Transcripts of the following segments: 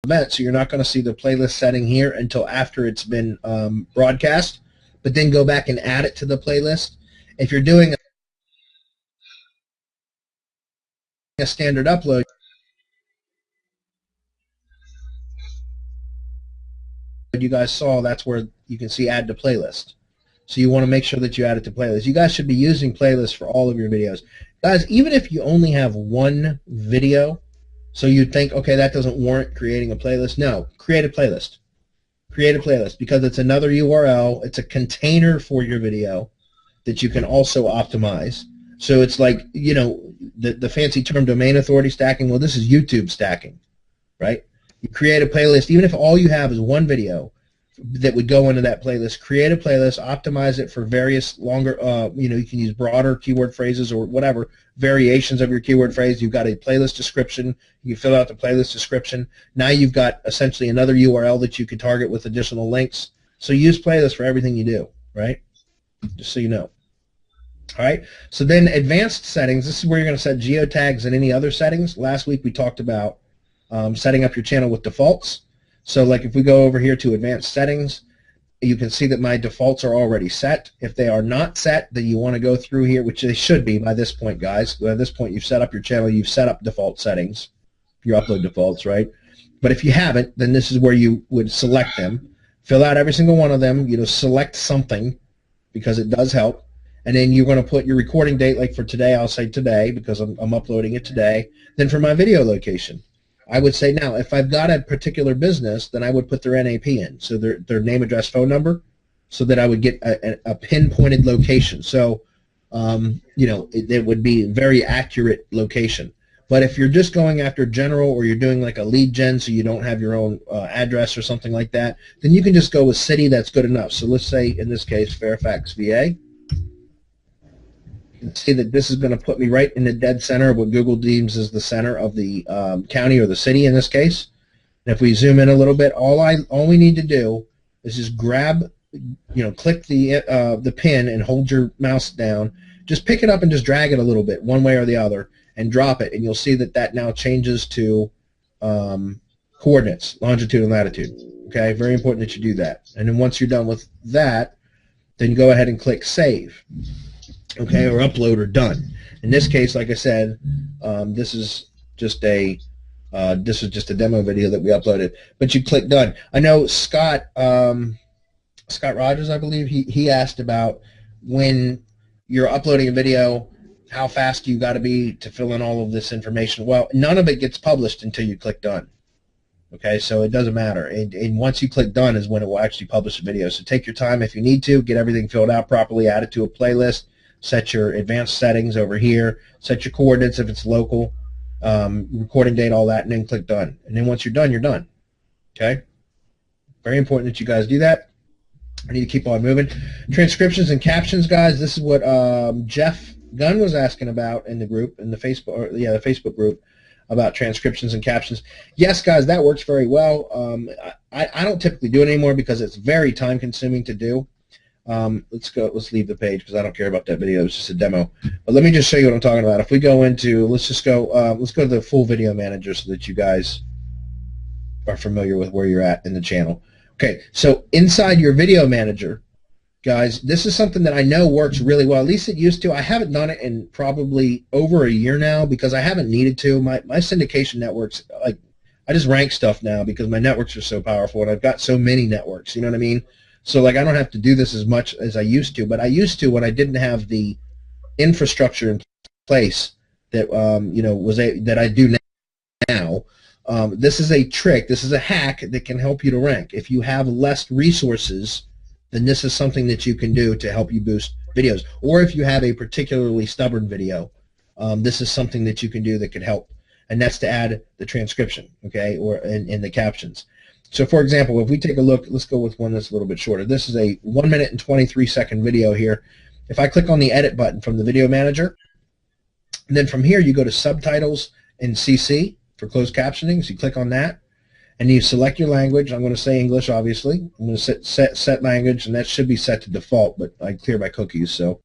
event, so you're not going to see the playlist setting here until after it's been broadcast, but then go back and add it to the playlist. If you're doing a standard upload, you guys saw, that's where you can see add to playlist. So you want to make sure that you add it to playlist. You guys should be using playlists for all of your videos. Guys, even if you only have one video, so you think, okay, that doesn't warrant creating a playlist. No, create a playlist. Create a playlist because it's another URL. It's a container for your video that you can also optimize. So it's like, you know, the fancy term domain authority stacking. Well, this is YouTube stacking, right? You create a playlist, even if all you have is one video that would go into that playlist. Create a playlist, optimize it for various longer, you know, you can use broader keyword phrases or whatever, variations of your keyword phrase. You've got a playlist description. You fill out the playlist description. Now you've got essentially another URL that you could target with additional links. So use playlists for everything you do, right? Just so you know. All right, so then advanced settings, this is where you're going to set geotags and any other settings. Last week we talked about setting up your channel with defaults. So like if we go over here to advanced settings, you can see that my defaults are already set. If they are not set, then you want to go through here, which they should be by this point, guys. By this point, you've set up your channel, you've set up default settings, your upload defaults, right? But if you haven't, then this is where you would select them. Fill out every single one of them, you know, select something because it does help. And then you're going to put your recording date, like for today, I'll say today because I'm uploading it today. Then for my video location, I would say now, if I've got a particular business, then I would put their NAP in, so their name, address, phone number, so that I would get a pinpointed location. So, you know, it would be a very accurate location. But if you're just going after general or you're doing like a lead gen so you don't have your own address or something like that, then you can just go with city. That's good enough. So let's say, in this case, Fairfax, VA. You can see that this is going to put me right in the dead center of what Google deems as the center of the county or the city in this case. And if we zoom in a little bit, all we need to do is just grab, you know, click the pin and hold your mouse down. Just pick it up and just drag it a little bit, one way or the other, and drop it, and you'll see that that now changes to coordinates, longitude and latitude. Okay, very important that you do that. And then once you're done with that, then you go ahead and click save. Okay, or upload or done. In this case, like I said, this is just a demo video that we uploaded. But you click done. I know Scott Rogers, I believe, he asked about when you're uploading a video, how fast you got to be to fill in all of this information. Well, none of it gets published until you click done. Okay, so it doesn't matter. And once you click done is when it will actually publish the video. So take your time if you need to, get everything filled out properly, add it to a playlist. Set your advanced settings over here, set your coordinates if it's local, recording date, all that, and then click done. And then once you're done, you're done. Okay? Very important that you guys do that. I need to keep on moving. Transcriptions and captions, guys, this is what Jeff Gunn was asking about in the group, in the Facebook, the Facebook group, about transcriptions and captions. Yes, guys, that works very well. I don't typically do it anymore because it's very time-consuming to do. Let's leave the page because I don't care about that video. It's just a demo. But let me just show you what I'm talking about. If we go into, let's go to the full video manager so that you guys are familiar with where you're at in the channel. Okay, so inside your video manager, guys, this is something that I know works really well. At least it used to. I haven't done it in probably over a year now because I haven't needed to. My syndication networks, like, I just rank stuff now because my networks are so powerful and I've got so many networks, you know what I mean? So like I don't have to do this as much as I used to, but I used to when I didn't have the infrastructure in place that you know that I do now. This is a trick, this is a hack that can help you to rank. If you have less resources, then this is something that you can do to help you boost videos. Or if you have a particularly stubborn video, this is something that you can do that could help, and that's to add the transcription, okay, or in the captions. So for example, if we take a look, let's go with one that's a little bit shorter. This is a 1 minute and 23-second video here. If I click on the edit button from the video manager, and then from here you go to subtitles and CC for closed captioning. So you click on that and you select your language. I'm going to say English, obviously. I'm going to set language, and that should be set to default, but I clear my cookies. So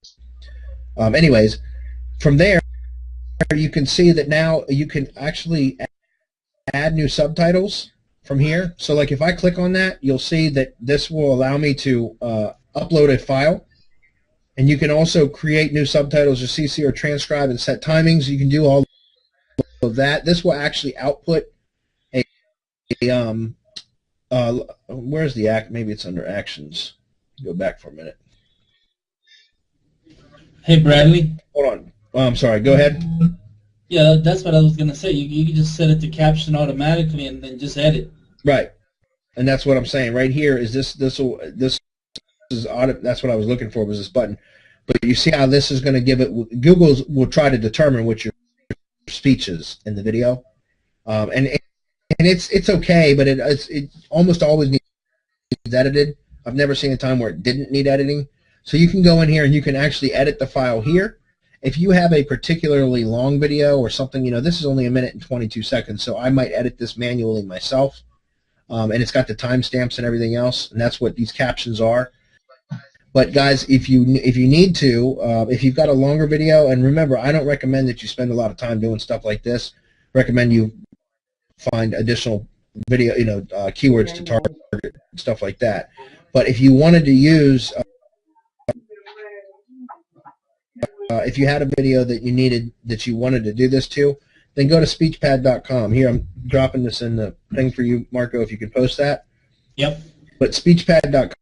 anyways, from there you can see that now you can actually add new subtitles. from here. So like if I click on that, you'll see that this will allow me to upload a file. And you can also create new subtitles or CC or transcribe and set timings. You can do all of that. This will actually output where's the act? Maybe it's under actions. Go back for a minute. Hey, Bradley. Hold on. Oh, I'm sorry. Go ahead. Yeah, that's what I was gonna say. You can just set it to caption automatically and then just edit. Right. And that's what I'm saying. Right here is this is auto. That's what I was looking for, was this button. But you see how this is going to give it. Google will try to determine what your speech is in the video, and it's okay, but it almost always needs edited. I've never seen a time where it didn't need editing. So you can go in here and you can actually edit the file here. If you have a particularly long video or something, this is only 1 minute and 22 seconds, so I might edit this manually myself. And it's got the timestamps and everything else, and that's what these captions are. But guys, if you need to, if you've got a longer video, and remember, I don't recommend that you spend a lot of time doing stuff like this. Recommend you find additional video, keywords to target, stuff like that. But if you wanted to use, if you had a video that you wanted to do this to, then go to speechpad.com. Here, I'm dropping this in the thing for you, Marco, if you could post that. Yep. But speechpad.com,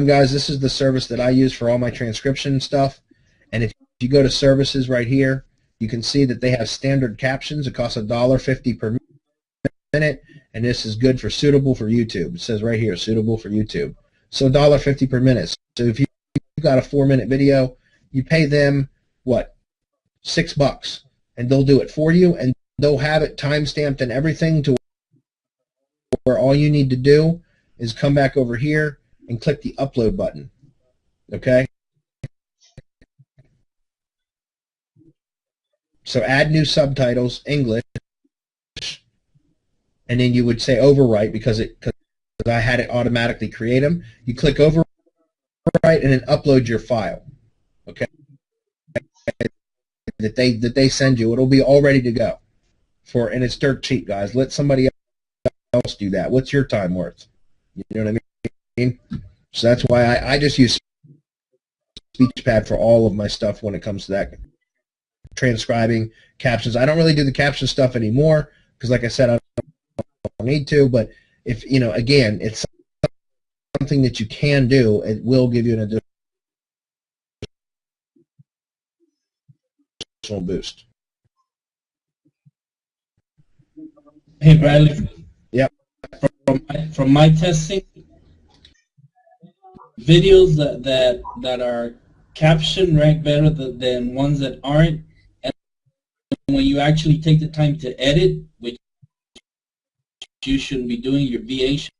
guys, this is the service that I use for all my transcription stuff. And if you go to services right here, you can see that they have standard captions. It costs $1.50 per minute, and this is good for suitable for YouTube. It says right here, suitable for YouTube. So $1.50 per minute. So if you've got a 4-minute video, you pay them, what, $6, and they'll do it for you, and they'll have it time-stamped and everything to where all you need to do is come back over here and click the upload button, okay? So add new subtitles, English, and then you would say overwrite because I had it automatically create them. You click overwrite and then upload your file, okay? That they send you. It'll be all ready to go. And it's dirt cheap, guys. Let somebody else do that. What's your time worth? You know what I mean? So that's why I just use SpeechPad for all of my stuff when it comes to that. Transcribing, captions. I don't really do the caption stuff anymore because, like I said, I don't need to. But if, again, it's something that you can do, it will give you an additional boost. Hey, Bradley. Yep. From my testing, videos that are captioned rank better than ones that aren't. And when you actually take the time to edit, which you shouldn't be doing, your VA should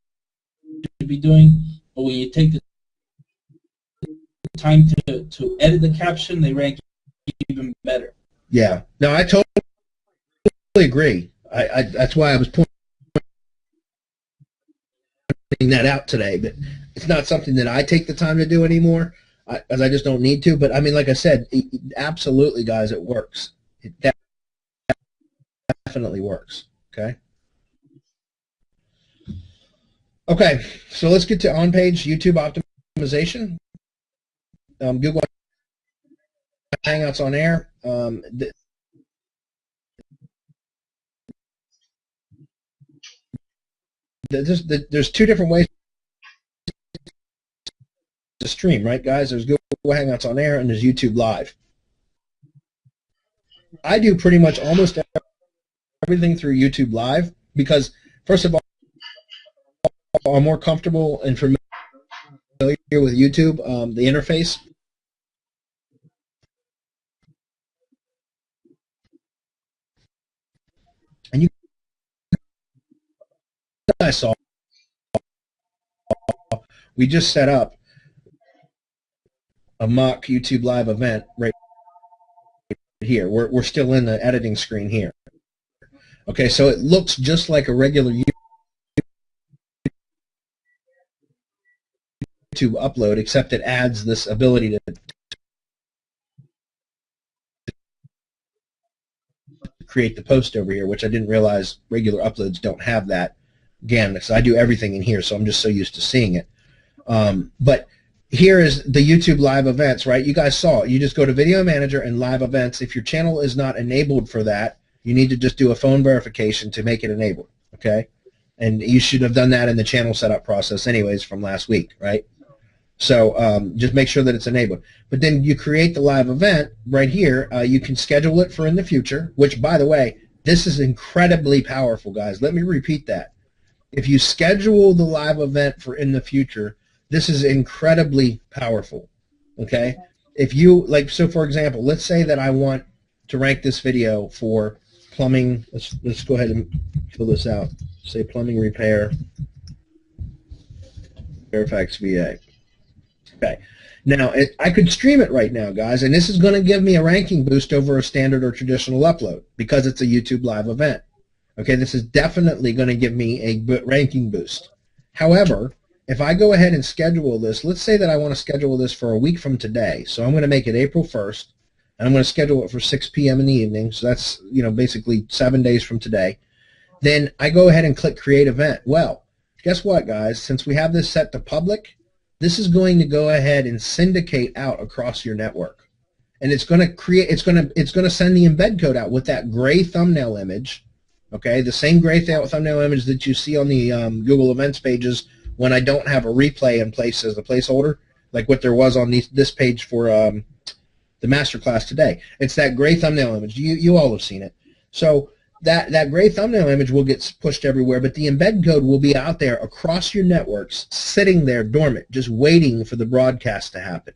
be doing, but when you take the time to edit the caption, they rank even better. Yeah. No, I totally agree. That's why I was pointing that out today, but it's not something that I take the time to do anymore, as I just don't need to. But I mean, like I said, absolutely, guys, it works. It definitely works. Okay, so let's get to on-page YouTube optimization. Google Hangouts on Air. There's two different ways to stream, right, guys? There's Google Hangouts on Air and there's YouTube Live. I do pretty much almost everything through YouTube Live because, first of all, I'm more comfortable and familiar with YouTube, the interface. And you guys saw, we just set up a mock YouTube Live event right here. We're still in the editing screen here. Okay, so it looks just like a regular YouTube upload, except it adds this ability to create the post over here, which I didn't realize regular uploads don't have that. Again, because I do everything in here, so I'm just so used to seeing it. But here is the YouTube live events, right? You guys saw it. You just go to Video Manager and Live Events. If your channel is not enabled for that, you need to just do a phone verification to make it enabled, okay? And you should have done that in the channel setup process anyways from last week, right? So just make sure that it's enabled. But then you create the live event right here. You can schedule it for in the future, which, by the way, this is incredibly powerful, guys. Let me repeat that. If you schedule the live event for in the future, this is incredibly powerful, okay? If you, like, so for example, let's say that I want to rank this video for plumbing. Let's go ahead and fill this out. Say plumbing repair, Fairfax, VA. Okay. Now, I could stream it right now, guys, and this is going to give me a ranking boost over a standard or traditional upload because it's a YouTube live event. Okay, this is definitely going to give me a ranking boost. However, if I go ahead and schedule this, let's say that I want to schedule this for a week from today. So I'm going to make it April 1st, and I'm going to schedule it for 6 p.m. in the evening. So that's, you know, basically 7 days from today. Then I go ahead and click Create Event. Well, guess what, guys? Since we have this set to public, this is going to go ahead and syndicate out across your network. And it's going to create, it's going to send the embed code out with that gray thumbnail image. Okay, the same gray thumbnail image that you see on the Google Events pages when I don't have a replay in place as a placeholder, like what there was on this page for the masterclass today. It's that gray thumbnail image. You all have seen it. So that gray thumbnail image will get pushed everywhere, but the embed code will be out there across your networks, sitting there dormant, just waiting for the broadcast to happen.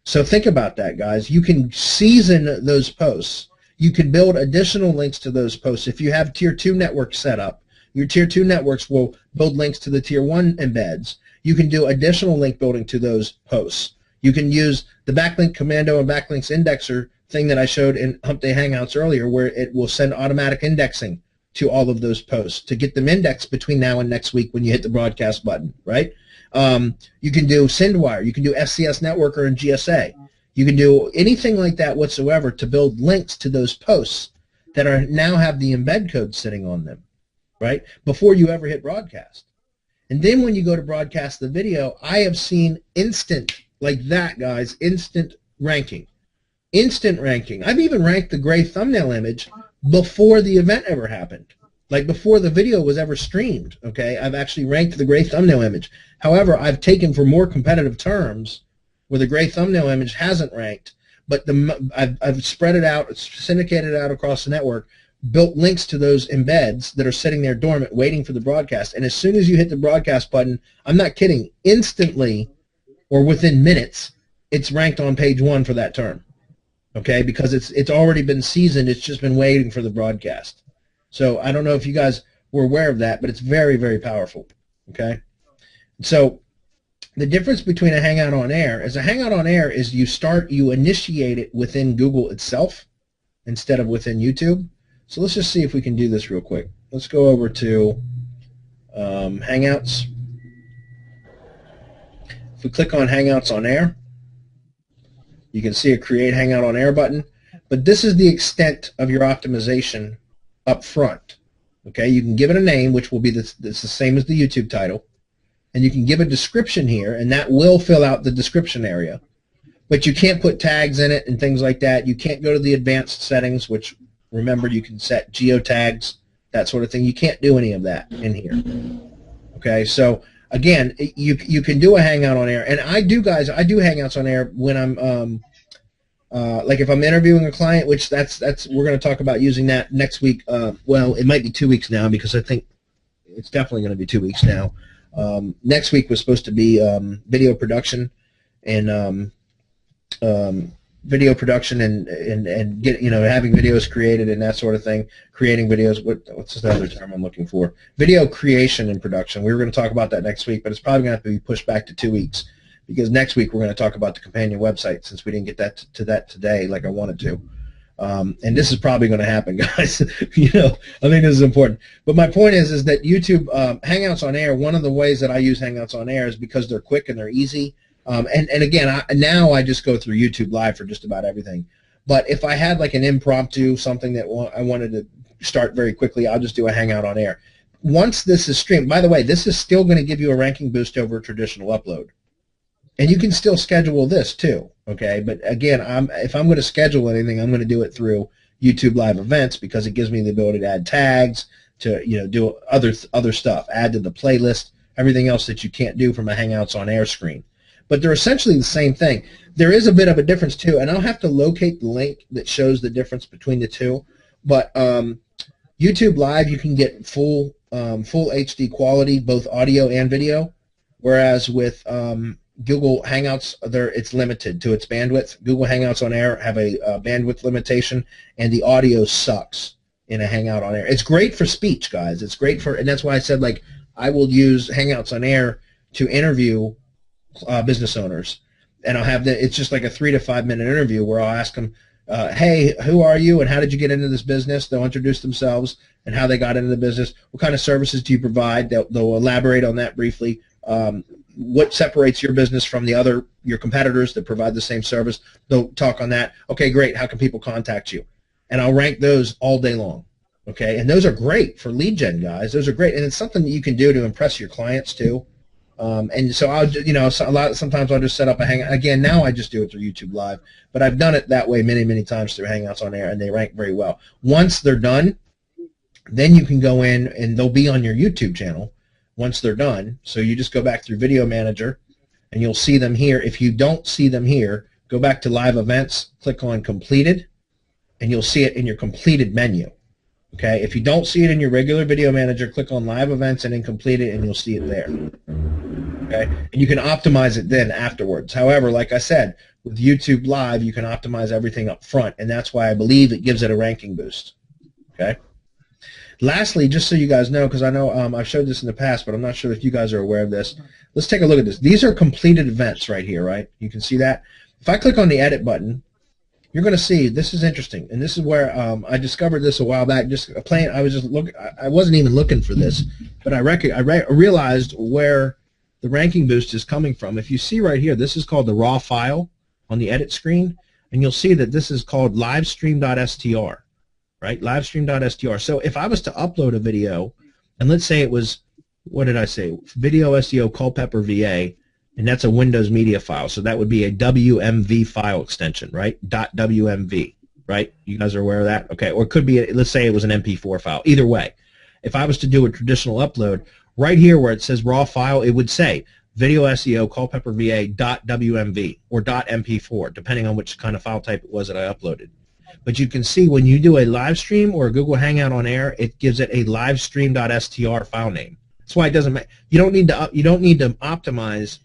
So think about that, guys. You can season those posts. You can build additional links to those posts. If you have Tier 2 networks set up, your Tier 2 networks will build links to the Tier 1 embeds. You can do additional link building to those posts. You can use the Backlink Commando and Backlinks Indexer thing that I showed in Hump Day Hangouts earlier, where it will send automatic indexing to all of those posts to get them indexed between now and next week when you hit the broadcast button, right? You can do SendWire. You can do SCS Networker and GSA. You can do anything like that whatsoever to build links to those posts that are now have the embed code sitting on them, right, before you ever hit broadcast. And then when you go to broadcast the video, I have seen instant, like that, guys, instant ranking. Instant ranking. I've even ranked the gray thumbnail image before the event ever happened, like before the video was ever streamed, okay? I've actually ranked the gray thumbnail image. However, I've taken for more competitive terms where the gray thumbnail image hasn't ranked, but I've spread it out, syndicated it out across the network, built links to those embeds that are sitting there dormant waiting for the broadcast. And as soon as you hit the broadcast button, I'm not kidding, instantly or within minutes, it's ranked on page 1 for that term. Okay, because it's already been seasoned, it's just been waiting for the broadcast. So I don't know if you guys were aware of that, but it's very, very powerful. Okay? So the difference between a Hangout on Air is a Hangout on Air is you initiate it within Google itself instead of within YouTube. So let's just see if we can do this real quick. Let's go over to Hangouts. If we click on Hangouts on Air, you can see a Create Hangout on Air button. But this is the extent of your optimization up front. Okay, you can give it a name, which will be it's the same as the YouTube title. And you can give a description here, and that will fill out the description area. But you can't put tags in it and things like that. You can't go to the advanced settings, which, remember, you can set geotags, that sort of thing. You can't do any of that in here. Okay, so again, you can do a Hangout on Air. And I do, guys, I do Hangouts on Air when I'm, like if I'm interviewing a client, which we're going to talk about using that next week. Well, it might be 2 weeks now because I think it's definitely going to be 2 weeks now. Next week was supposed to be video production and get, having videos created and that sort of thing, creating videos. What's the other term I'm looking for? Video creation and production. We were going to talk about that next week, but it's probably going to have to be pushed back to 2 weeks because next week we're going to talk about the companion website since we didn't get to that today like I wanted to. And this is probably going to happen, guys. I think this is important. But my point is that YouTube Hangouts on Air, one of the ways that I use Hangouts on Air is because they're quick and they're easy. And again, now I just go through YouTube Live for just about everything. But if I had like an impromptu, something that I wanted to start very quickly, I'll just do a Hangout on Air. Once this is streamed, by the way, this is still going to give you a ranking boost over a traditional upload. And you can still schedule this too, okay? But again, if I'm going to schedule anything, I'm going to do it through YouTube Live Events because it gives me the ability to add tags, to do other stuff, add to the playlist, everything else that you can't do from a Hangouts on Air screen. But they're essentially the same thing. There is a bit of a difference too, and I'll have to locate the link that shows the difference between the two. But YouTube Live, you can get full HD quality, both audio and video, whereas with Google Hangouts, it's limited to its bandwidth. Google Hangouts on Air have a bandwidth limitation, and the audio sucks in a Hangout on Air. It's great for speech, guys. It's great and that's why I said, like, I will use Hangouts on Air to interview business owners, and I'll have it's just like a 3 to 5 minute interview where I'll ask them, hey, who are you and how did you get into this business? They'll introduce themselves and how they got into the business. What kind of services do you provide? They'll elaborate on that briefly. What separates your business from your competitors that provide the same service? They'll talk on that. Okay, great. How can people contact you? And I'll rank those all day long. Okay, and those are great for lead gen, guys. Those are great, and it's something that you can do to impress your clients too. And so I'll, sometimes I'll just set up a Hangout. Again, now I just do it through YouTube Live, but I've done it that way many, many times through Hangouts on Air, and they rank very well. Once they're done, then you can go in, and they'll be on your YouTube channel once they're done. So you just go back through Video Manager, and you'll see them here. If you don't see them here, go back to Live Events, click on Completed, and you'll see it in your Completed menu. Okay, if you don't see it in your regular Video Manager, click on Live Events and then Completed, and you'll see it there. Okay, and you can optimize it then afterwards. However, like I said, with YouTube Live, you can optimize everything up front, and that's why I believe it gives it a ranking boost. Okay. Lastly, just so you guys know, because I know I've showed this in the past, but I'm not sure if you guys are aware of this. Let's take a look at this. These are completed events right here, right? You can see that. If I click on the Edit button, you're going to see this is interesting, and this is where I discovered this a while back. I wasn't even looking for this, but I realized where the ranking boost is coming from. If you see right here, this is called the raw file on the edit screen, and you'll see that this is called livestream.str, right? Livestream.str. So if I was to upload a video, and let's say it was, what did I say? Video SEO Culpeper VA. And that's a Windows media file, so that would be a WMV file extension, right? .wmv, right? You guys are aware of that? Okay, or it could be, let's say it was an MP4 file. Either way, if I was to do a traditional upload, right here where it says raw file, it would say Video SEO Culpeper VA .wmv or .mp4, depending on which kind of file type it was that I uploaded. But you can see when you do a live stream or a Google Hangout on Air, it gives it a livestream.str file name. That's why it doesn't matter. You don't need to optimize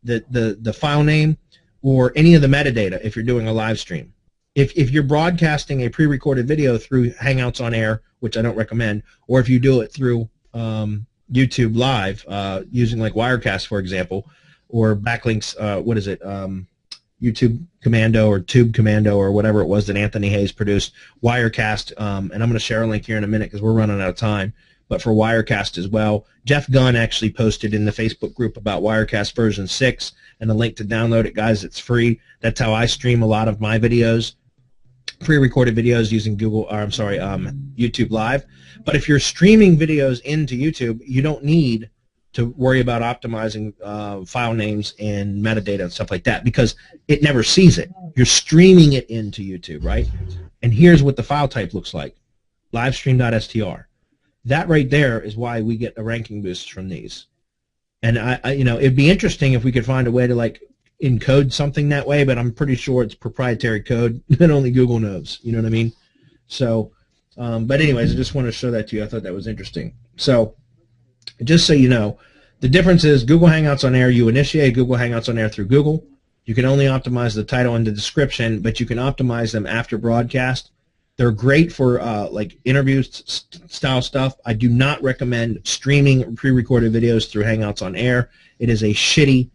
the file name or any of the metadata if you're doing a live stream. If you're broadcasting a pre-recorded video through Hangouts on Air, which I don't recommend, or if you do it through YouTube Live using like Wirecast, for example, or backlinks, YouTube Commando or Tube Commando or whatever it was that Anthony Hayes produced, Wirecast, and I'm going to share a link here in a minute because we're running out of time, but for Wirecast as well. Jeff Gunn actually posted in the Facebook group about Wirecast version 6 and a link to download it, guys. It's free. That's how I stream a lot of my videos, pre-recorded videos using YouTube Live. But if you're streaming videos into YouTube, you don't need to worry about optimizing file names and metadata and stuff like that because it never sees it. You're streaming it into YouTube, right? And here's what the file type looks like, livestream.str. That right there is why we get a ranking boost from these. And it'd be interesting if we could find a way to like encode something that way, but I'm pretty sure it's proprietary code that only Google knows. You know what I mean? So, but anyways, I just want to show that to you. I thought that was interesting. So, just so you know, the difference is Google Hangouts on Air, you initiate Google Hangouts on Air through Google. You can only optimize the title and the description, but you can optimize them after broadcast. They're great for like interview style stuff. I do not recommend streaming pre-recorded videos through Hangouts on Air. It is a shitty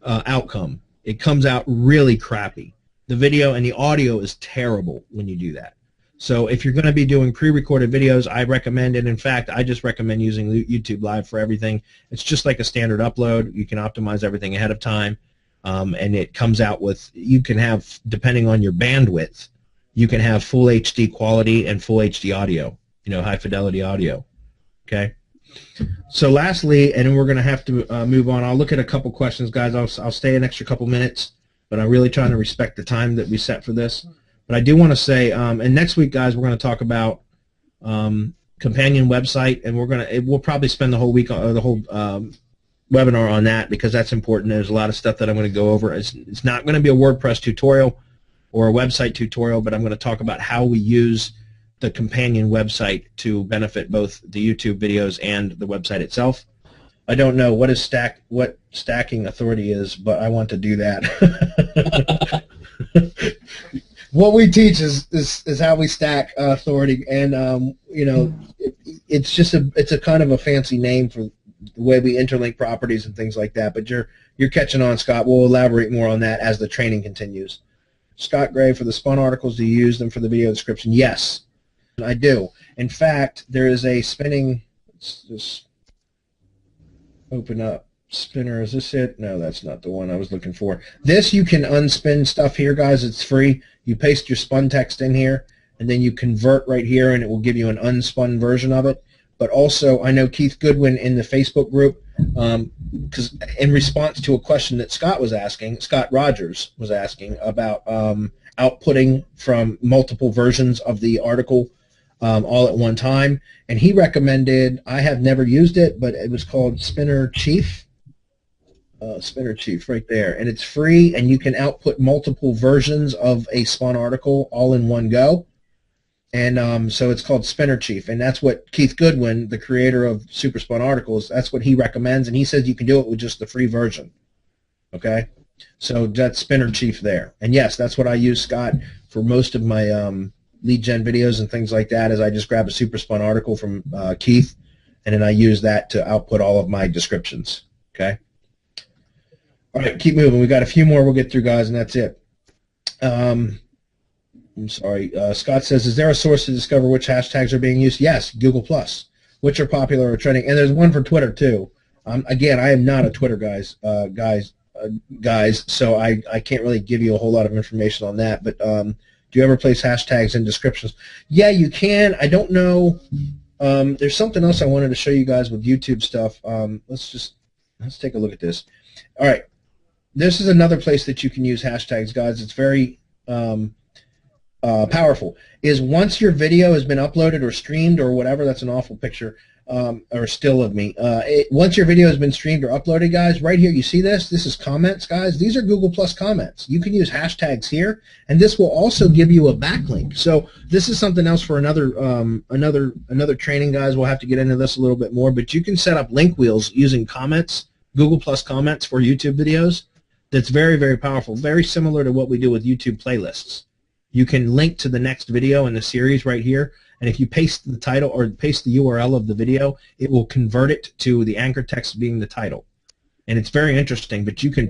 outcome. It comes out really crappy. The video and the audio is terrible when you do that. So if you're going to be doing pre-recorded videos, I recommend it. In fact, I just recommend using YouTube Live for everything. It's just like a standard upload. You can optimize everything ahead of time. and it comes out with, you can have, depending on your bandwidth, you can have full HD quality and full HD audio, high fidelity audio. Okay. So lastly, and we're going to have to move on. I'll look at a couple questions, guys. I'll stay an extra couple minutes, but I'm really trying to respect the time that we set for this. But I do want to say, and next week, guys, we're going to talk about companion website, and we'll probably spend the whole week, or the whole webinar on that, because that's important. There's a lot of stuff that I'm going to go over. It's not going to be a WordPress tutorial or a website tutorial, but I'm going to talk about how we use the companion website to benefit both the YouTube videos and the website itself. I don't know what stacking authority is, but I want to do that. What we teach is how we stack authority, and it's just it's a kind of a fancy name for the way we interlink properties and things like that. But you're catching on, Scott. We'll elaborate more on that as the training continues. Scott Gray, for the spun articles, do you use them for the video description? Yes, I do. In fact, there is a spinning. Let's just open up Spinner. Is this it? No, that's not the one I was looking for. This, you can unspin stuff here, guys. It's free. You paste your spun text in here, and then you convert right here, and it will give you an unspun version of it. But also, I know Keith Goodwin in the Facebook group, because in response to a question that Scott Rogers was asking about outputting from multiple versions of the article all at one time, and he recommended, I have never used it, but it was called Spinner Chief. Spinner Chief right there, and it's free, and you can output multiple versions of a spun article all in one go. And so it's called Spinner Chief, and that's what Keith Goodwin, the creator of Super Spun Articles, that's what he recommends, and he says you can do it with just the free version. Okay, so that's Spinner Chief there, and yes, that's what I use, Scott, for most of my lead gen videos and things like that. Is I just grab a Super Spun article from Keith, and then I use that to output all of my descriptions. Okay. All right, keep moving. We got a few more we'll get through, guys, and that's it. I'm sorry. Scott says, is there a source to discover which hashtags are being used? Yes, Google+, which are popular or trending. And there's one for Twitter, too. Again, I am not a Twitter guys, so I can't really give you a whole lot of information on that. But do you ever place hashtags in descriptions? Yeah, you can. I don't know. There's something else I wanted to show you guys with YouTube stuff. Let's take a look at this. All right. This is another place that you can use hashtags, guys. It's very powerful. Is once your video has been uploaded or streamed or whatever, that's an awful picture or still of me. Once your video has been streamed or uploaded, guys, right here, you see this? This is comments, guys. These are Google Plus comments. You can use hashtags here, and this will also give you a backlink. So this is something else for another training, guys. We'll have to get into this a little bit more, but you can set up link wheels using comments, Google Plus comments for YouTube videos. That's very, very powerful, very similar to what we do with YouTube playlists. You can link to the next video in the series right here, and if you paste the title or paste the URL of the video, it will convert it to the anchor text being the title. And it's very interesting, but you can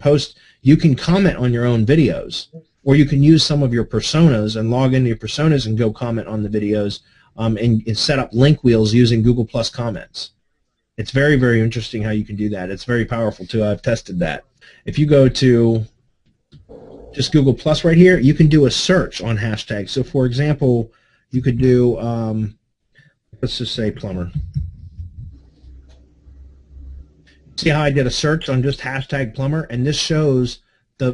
comment on your own videos, or you can use some of your personas and log into your personas and go comment on the videos and set up link wheels using Google Plus comments. It's very, very interesting how you can do that. It's very powerful too. I've tested that. If you go to just Google Plus right here, you can do a search on hashtags. So, for example, you could do, let's just say plumber. See how I did a search on just hashtag plumber, and this shows the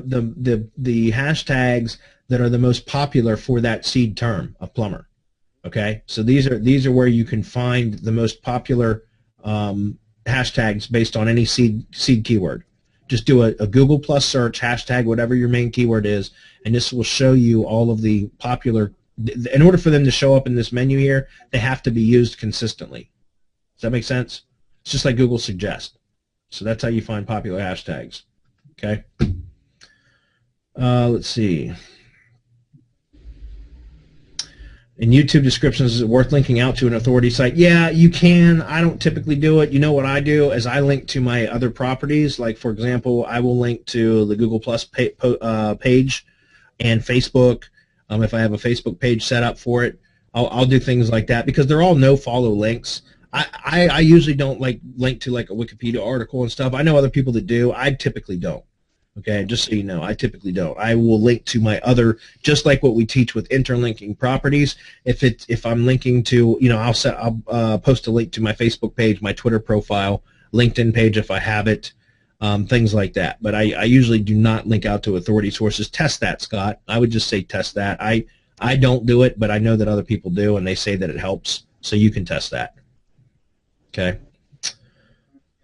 hashtags that are the most popular for that seed term of plumber. Okay, so these are where you can find the most popular hashtags based on any seed keyword. Just do a Google Plus search, hashtag whatever your main keyword is, and this will show you all of the popular. In order for them to show up in this menu here, they have to be used consistently. Does that make sense? It's just like Google Suggest. So that's how you find popular hashtags. Okay. Let's see. In YouTube descriptions, is it worth linking out to an authority site? Yeah, you can. I don't typically do it. You know what I do is I link to my other properties. Like, for example, I will link to the Google Plus page and Facebook. If I have a Facebook page set up for it, I'll do things like that because they're all no-follow links. I usually don't link to like a Wikipedia article and stuff. I know other people that do. I typically don't. Okay, just so you know, I typically don't. I will link to my other, just like what we teach with interlinking properties. If I'm linking to, I'll post a link to my Facebook page, my Twitter profile, LinkedIn page if I have it, things like that. But I usually do not link out to authority sources. Test that, Scott. I would just say test that. I don't do it, but I know that other people do, and they say that it helps. So you can test that. Okay.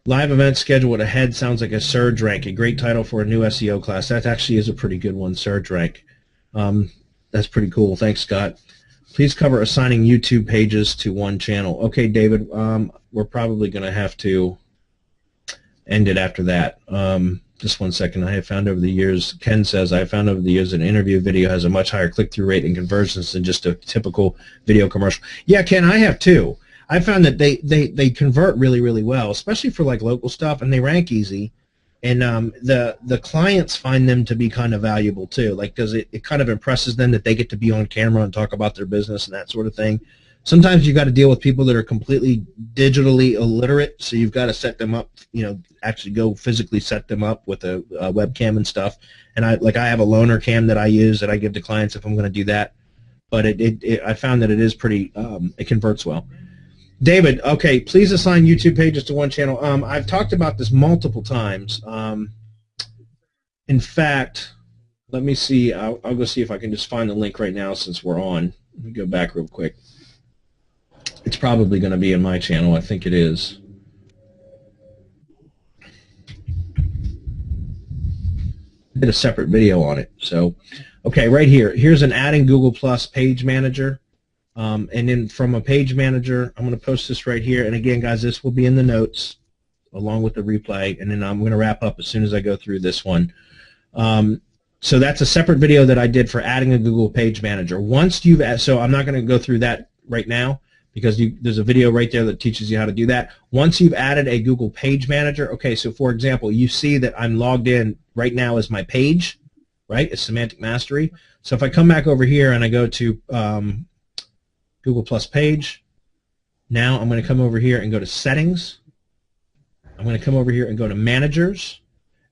Live event scheduled ahead sounds like a surge rank, a great title for a new SEO class. That actually is a pretty good one, surge rank. That's pretty cool. Thanks, Scott. Please cover assigning YouTube pages to one channel. Okay, David, we're probably going to have to end it after that. Just one second. I have found over the years, Ken says, I have found over the years an interview video has a much higher click-through rate and conversions than just a typical video commercial. Yeah, Ken, I have too. I found that they convert really, really well, especially for like local stuff, and they rank easy. And the clients find them to be kind of valuable too, like because it kind of impresses them that they get to be on camera and talk about their business and that sort of thing. Sometimes you got to deal with people that are completely digitally illiterate, so you've got to set them up, actually go physically set them up with a webcam and stuff. And I have a loaner cam that I use that I give to clients if I'm going to do that. But I found that it is pretty, it converts well. David, okay, please assign YouTube pages to one channel. I've talked about this multiple times. In fact, let me see. I'll go see if I can just find the link right now since we're on. Let me go back real quick. It's probably going to be in my channel. I think it is. I did a separate video on it. So, okay, right here. Here's an Adding Google Plus page manager. And then from a page manager, I'm going to post this right here. And again, guys, this will be in the notes along with the replay. And then I'm going to wrap up as soon as I go through this one. So that's a separate video that I did for adding a Google Page Manager. Once you've so I'm not going to go through that right now because there's a video right there that teaches you how to do that. Once you've added a Google Page Manager, okay, so for example, you see that I'm logged in right now as my page, right? It's Semantic Mastery. So if I come back over here and I go to Google Plus page. Now I'm going to come over here and go to settings. I'm going to come over here and go to managers.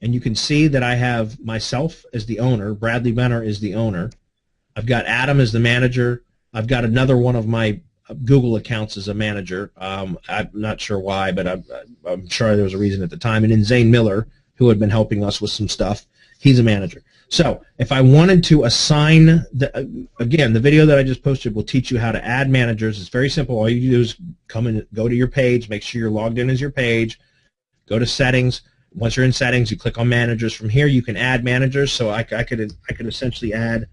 And you can see that I have myself as the owner. Bradley Benner is the owner. I've got Adam as the manager. I've got another one of my Google accounts as a manager. I'm not sure why, but I'm sure there was a reason at the time. And then Zane Miller, who had been helping us with some stuff, he's a manager. So if I wanted to assign, again, the video that I just posted will teach you how to add managers. It's very simple. All you do is come and go to your page, make sure you're logged in as your page, go to settings. Once you're in settings, you click on managers. From here, you can add managers. So I could essentially add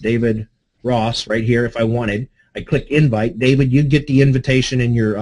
David Ross right here if I wanted. I click invite. David, you get the invitation in your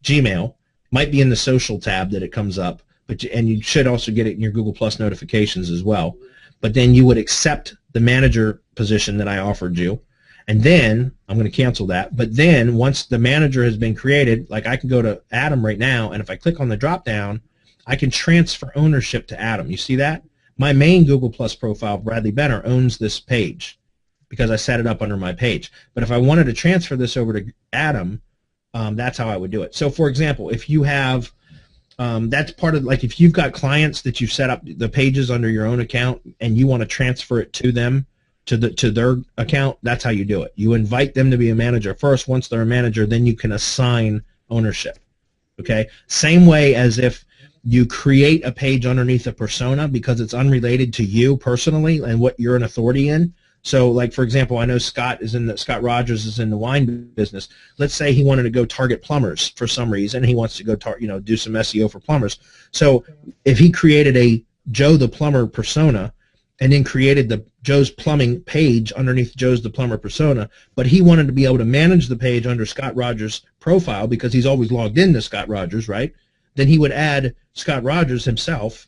Gmail. Might be in the social tab that it comes up, and you should also get it in your Google Plus notifications as well. But then you would accept the manager position that I offered you, and then I'm going to cancel that. But then once the manager has been created, like I can go to Adam right now, and if I click on the drop down, I can transfer ownership to Adam. You see that? My main Google Plus profile, Bradley Benner, owns this page because I set it up under my page. But if I wanted to transfer this over to Adam, that's how I would do it. So for example, if you have that's part of, like, if you've got clients that you've set up the pages under your own account and you want to transfer it to them, to their account, that's how you do it. You invite them to be a manager first. Once they're a manager, then you can assign ownership. Okay? Same way as if you create a page underneath a persona because it's unrelated to you personally and what you're an authority in. So, like, for example, I know Scott Rogers is in the wine business. Let's say he wanted to go target plumbers for some reason. He wants to go do some SEO for plumbers. So if he created a Joe the Plumber persona and then created the Joe's Plumbing page underneath Joe's the Plumber persona, but he wanted to be able to manage the page under Scott Rogers' profile because he's always logged into Scott Rogers, right? Then he would add Scott Rogers himself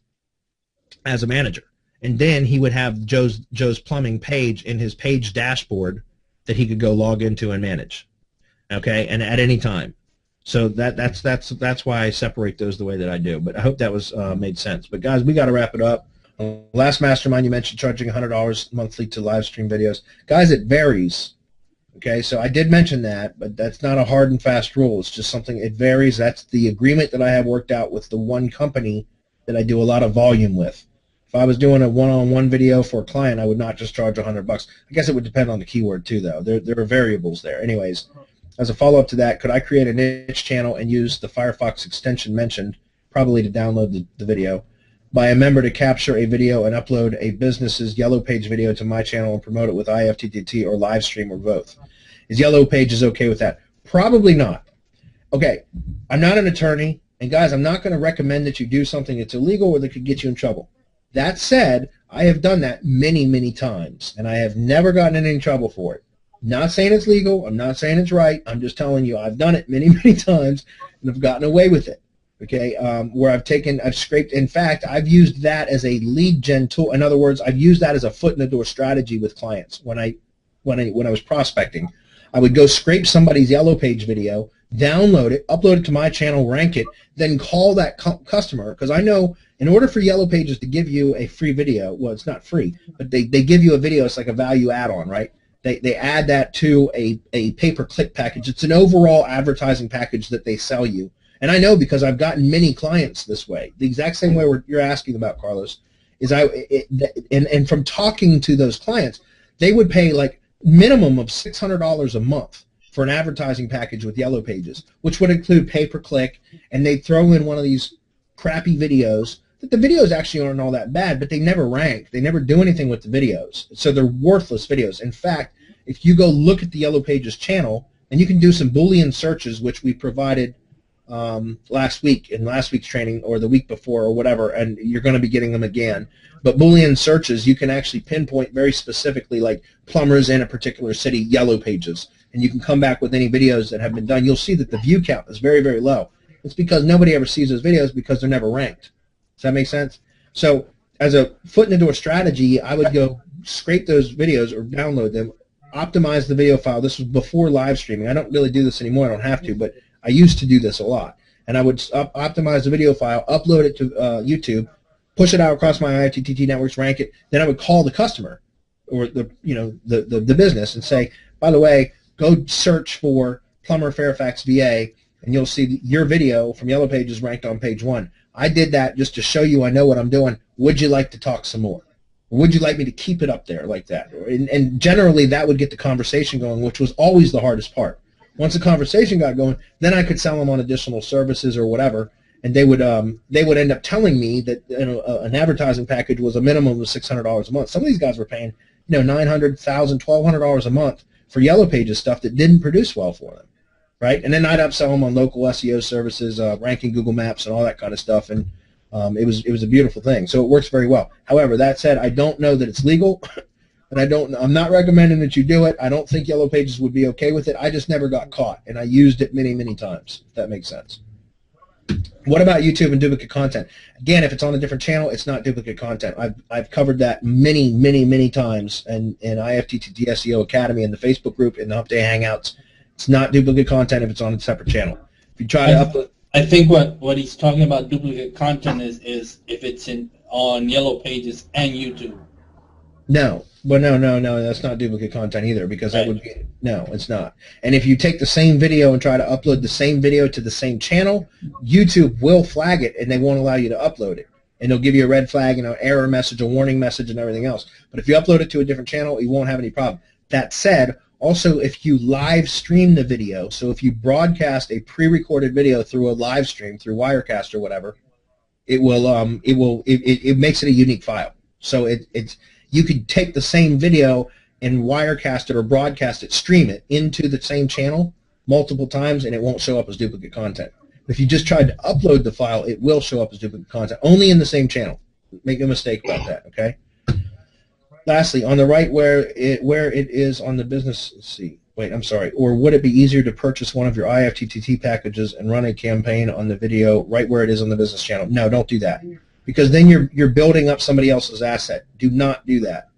as a manager. And then he would have Joe's Plumbing page in his page dashboard that he could go log into and manage, okay, and at any time. So that's why I separate those the way that I do. But I hope that was made sense. But guys, we got to wrap it up. Last mastermind, you mentioned charging $100 monthly to live stream videos. Guys, it varies. Okay, so I did mention that, but that's not a hard and fast rule. It's just something, it varies. That's the agreement that I have worked out with the one company that I do a lot of volume with. If I was doing a one-on-one video for a client, I would not just charge $100. I guess it would depend on the keyword too, though. There are variables there. Anyways, as a follow-up to that, could I create a niche channel and use the Firefox extension mentioned, probably to download the video, by a member to capture a video and upload a business's Yellow Page video to my channel and promote it with IFTTT or live stream or both? Is Yellow Pages okay with that? Probably not. Okay, I'm not an attorney, and guys, I'm not going to recommend that you do something that's illegal or that could get you in trouble. That said, I have done that many, many times, and I have never gotten in any trouble for it. I'm not saying it's legal. I'm not saying it's right. I'm just telling you I've done it many, many times, and I've gotten away with it. Okay, where I've scraped. In fact, I've used that as a lead gen tool. In other words, I've used that as a foot in the door strategy with clients. When I was prospecting, I would go scrape somebody's Yellow Page video, download it, upload it to my channel, rank it, then call that customer, because I know in order for Yellow Pages to give you a free video, well, it's not free, but they give you a video. It's like a value add-on, right? They add that to a pay-per-click package. It's an overall advertising package that they sell you. And I know because I've gotten many clients this way. The exact same way you're asking about, Carlos, is and from talking to those clients, they would pay like minimum of $600 a month for an advertising package with Yellow Pages, which would include pay-per-click, and they'd throw in one of these crappy videos. That the videos actually aren't all that bad, but they never rank. They never do anything with the videos. So they're worthless videos. In fact, if you go look at the Yellow Pages channel, and you can do some Boolean searches, which we provided last week in last week's training or the week before or whatever, and you're going to be getting them again. But Boolean searches, you can actually pinpoint very specifically, like plumbers in a particular city, Yellow Pages, and you can come back with any videos that have been done. You'll see that the view count is very, very low. It's because nobody ever sees those videos because they're never ranked. Does that make sense? So as a foot in the door strategy, I would go scrape those videos or download them, optimize the video file. This was before live streaming. I don't really do this anymore. I don't have to, but I used to do this a lot. And I would optimize the video file, upload it to YouTube, push it out across my IFTTT networks, rank it. Then I would call the customer or the business and say, by the way, go search for Plumber Fairfax, VA, and you'll see your video from Yellow Pages ranked on page 1. I did that just to show you I know what I'm doing. Would you like to talk some more? Or would you like me to keep it up there like that? And generally that would get the conversation going, which was always the hardest part. Once the conversation got going, then I could sell them on additional services or whatever, and they would end up telling me that an advertising package was a minimum of $600 a month. Some of these guys were paying $900, $1,000, $1,200 a month for Yellow Pages stuff that didn't produce well for them, right? And then I'd upsell them on local SEO services, ranking Google Maps and all that kind of stuff, and it was a beautiful thing. So it works very well. However, that said, I don't know that it's legal. And I'm not recommending that you do it. I don't think Yellow Pages would be okay with it. I just never got caught, and I used it many, many times, if that makes sense. What about YouTube and duplicate content? Again, if it's on a different channel, it's not duplicate content. I've covered that many, many, many times in IFTTT SEO Academy, in the Facebook group, in the Hump Day Hangouts. It's not duplicate content if it's on a separate channel. If you try to upload, I think what he's talking about duplicate content is if it's on Yellow Pages and YouTube. No, but no, that's not duplicate content either, because that would be, no, it's not. And if you take the same video and try to upload the same video to the same channel, YouTube will flag it and they won't allow you to upload it. And they'll give you a red flag and an error message, a warning message, and everything else. But if you upload it to a different channel, you won't have any problem. That said, also if you live stream the video, so if you broadcast a pre-recorded video through a live stream, through Wirecast or whatever, it makes it a unique file. So you could take the same video and Wirecast it or broadcast it, stream it into the same channel multiple times, and it won't show up as duplicate content. If you just tried to upload the file, it will show up as duplicate content, only in the same channel. Make no mistake about that, okay? Lastly, on the right where it is on the business, let's see, wait, I'm sorry, or would it be easier to purchase one of your IFTTT packages and run a campaign on the video right where it is on the business channel? No, don't do that. Because then you're building up somebody else's asset. Do not do that.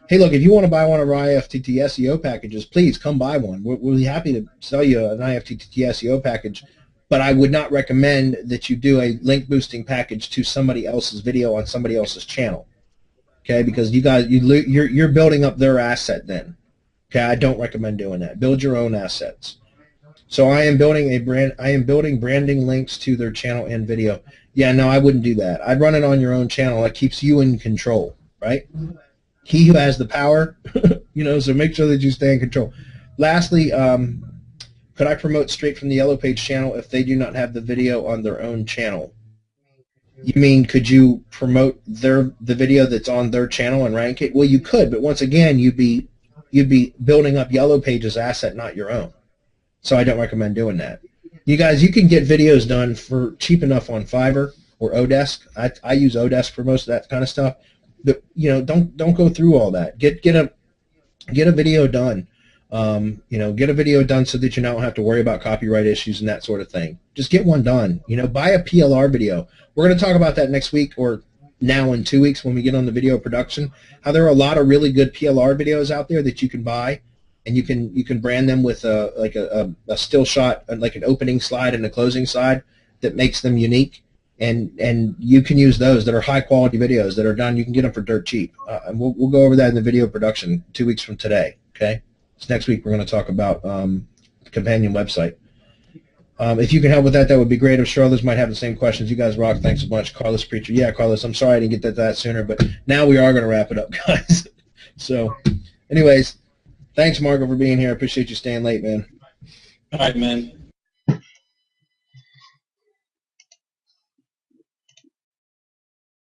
Hey, look, if you want to buy one of our IFTTT SEO packages, please come buy one. We'll be happy to sell you an IFTTT SEO package, but I would not recommend that you do a link boosting package to somebody else's video on somebody else's channel. Okay, because you're building up their asset then. Okay, I don't recommend doing that. Build your own assets. So I am building a brand. I am building branding links to their channel and video. Yeah, no, I wouldn't do that. I'd run it on your own channel. That keeps you in control, right? He who has the power, so make sure that you stay in control. Lastly, could I promote straight from the Yellow Page channel if they do not have the video on their own channel? You mean could you promote the video that's on their channel and rank it? Well, you could, but once again, you'd be building up Yellow Page's asset, not your own. So I don't recommend doing that. You guys, you can get videos done for cheap enough on Fiverr or Odesk. I use Odesk for most of that kind of stuff. But don't go through all that. Get a video done. Get a video done so that you don't have to worry about copyright issues and that sort of thing. Just get one done. Buy a PLR video. We're going to talk about that next week or now in 2 weeks when we get on the video production. How there are a lot of really good PLR videos out there that you can buy, and you can brand them with a still shot, like an opening slide and a closing slide that makes them unique. And you can use those that are high quality videos that are done. You can get them for dirt cheap. And we'll go over that in the video production 2 weeks from today. Okay. So next week we're going to talk about companion website. If you can help with that, that would be great. I'm sure others might have the same questions. You guys rock. Thanks a bunch. Carlos Preacher. Yeah, Carlos, I'm sorry I didn't get that sooner, but now we are going to wrap it up, guys. So anyways, thanks, Marco, for being here. I appreciate you staying late, man. All right, man.